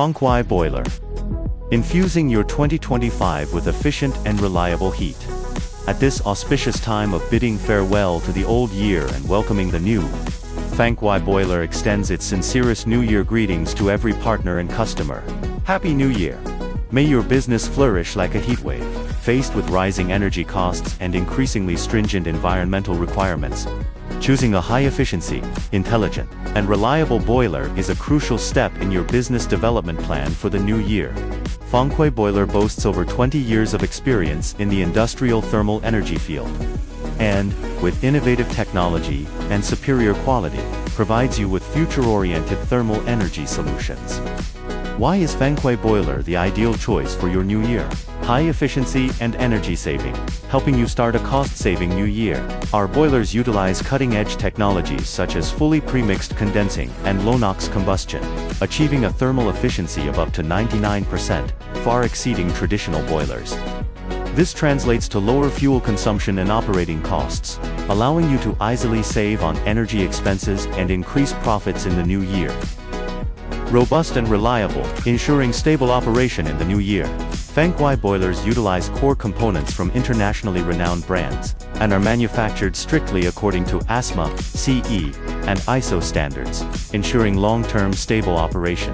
Fangkuai boiler. Infusing your 2025 with efficient and reliable heat. At this auspicious time of bidding farewell to the old year and welcoming the new, Fangkuai boiler extends its sincerest New Year greetings to every partner and customer. Happy New Year! May your business flourish like a heatwave. Faced with rising energy costs and increasingly stringent environmental requirements, choosing a high-efficiency, intelligent, and reliable boiler is a crucial step in your business development plan for the new year. Fangkuai boiler boasts over 20 years of experience in the industrial thermal energy field, and, with innovative technology and superior quality, provides you with future-oriented thermal energy solutions. Why is Fangkuai boiler the ideal choice for your new year? High efficiency and energy saving, helping you start a cost-saving new year. Our boilers utilize cutting-edge technologies such as fully premixed condensing and low-NOx combustion, achieving a thermal efficiency of up to 99%, far exceeding traditional boilers. This translates to lower fuel consumption and operating costs, allowing you to easily save on energy expenses and increase profits in the new year. Robust and reliable, ensuring stable operation in the new year. Fangkuai boilers utilize core components from internationally renowned brands, and are manufactured strictly according to ASME, CE, and ISO standards, ensuring long-term stable operation.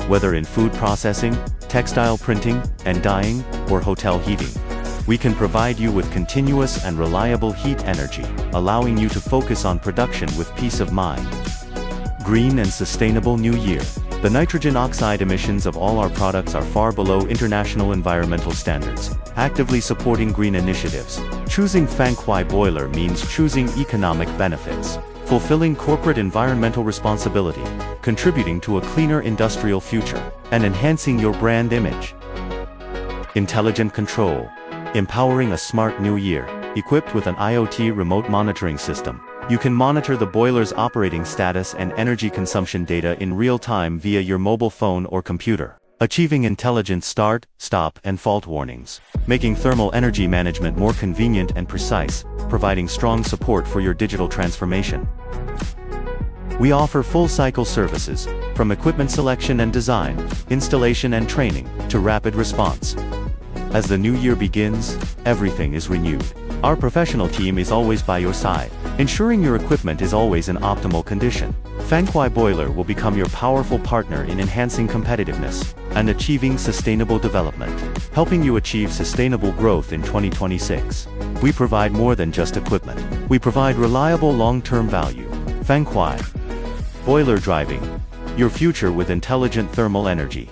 Whether in food processing, textile printing, and dyeing, or hotel heating, we can provide you with continuous and reliable heat energy, allowing you to focus on production with peace of mind. Green and sustainable new year. The nitrogen oxide emissions of all our products are far below international environmental standards, actively supporting green initiatives. Choosing Fangkuai boiler means choosing economic benefits, fulfilling corporate environmental responsibility, contributing to a cleaner industrial future, and enhancing your brand image. Intelligent control. Empowering a smart new year. Equipped with an IoT remote monitoring system, you can monitor the boiler's operating status and energy consumption data in real time via your mobile phone or computer, achieving intelligent start, stop, and fault warnings, making thermal energy management more convenient and precise, providing strong support for your digital transformation. We offer full-cycle services, from equipment selection and design, installation and training, to rapid response. As the new year begins, everything is renewed. Our professional team is always by your side, ensuring your equipment is always in optimal condition. Fangkuai boiler will become your powerful partner in enhancing competitiveness and achieving sustainable development, helping you achieve sustainable growth in 2026. We provide more than just equipment. We provide reliable long-term value. Fangkuai boiler, driving your future with intelligent thermal energy.